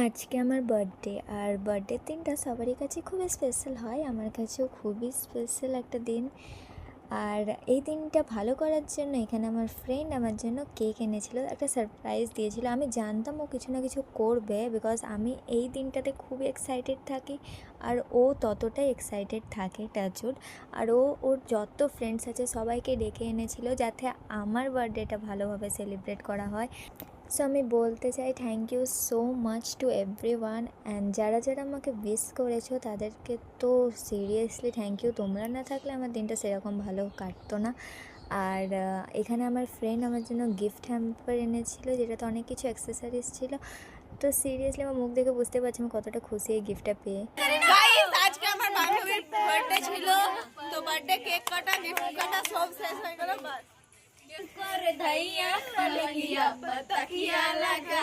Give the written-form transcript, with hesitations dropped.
আজকে আমার বার্থডে আর বার্থডের দিনটা সবারই কাছে খুবই স্পেশাল হয়, আমার কাছেও খুবই স্পেশাল একটা দিন। আর এই দিনটা ভালো করার জন্য এখানে আমার ফ্রেন্ড আমার জন্য কেক এনেছিল, একটা সারপ্রাইজ দিয়েছিল। আমি জানতাম ও কিছু না কিছু করবে, বিকজ আমি এই দিনটাতে খুবই এক্সাইটেড থাকি আর ও ততটাই এক্সাইটেড থাকে, টাচউড। আর ওর যত ফ্রেন্ডস আছে সবাইকে ডেকে এনেছিল যাতে আমার বার্থডেটা ভালোভাবে সেলিব্রেট করা হয়। সো আমি বলতে চাই thank you so much to everyone, and যারা যারা আমাকে উইশ করেছো তাদেরকে তো সিরিয়াসলি থ্যাংক ইউ। তোমরা না থাকলে আমার দিনটা সেরকম ভালো কাটতো না। আর এখানে আমার ফ্রেন্ড আমার জন্য গিফট হ্যাম্পার এনেছিল, যেটাতে অনেক কিছু অ্যাক্সেসরিজ ছিল। তো সিরিয়াসলি আমার মুখ দেখে বুঝতে পারছি আমি কতটা খুশি এই গিফটটা পেয়ে। গাইস আজকে আমার বান্ধবীর বার্থডে ছিল, তো বার্থডে কেক কাটা গিফট কাটা সব শেষ হয়ে গেল। বাস করে ধাইয়া কলগিয়া বতাকিয়া লাগা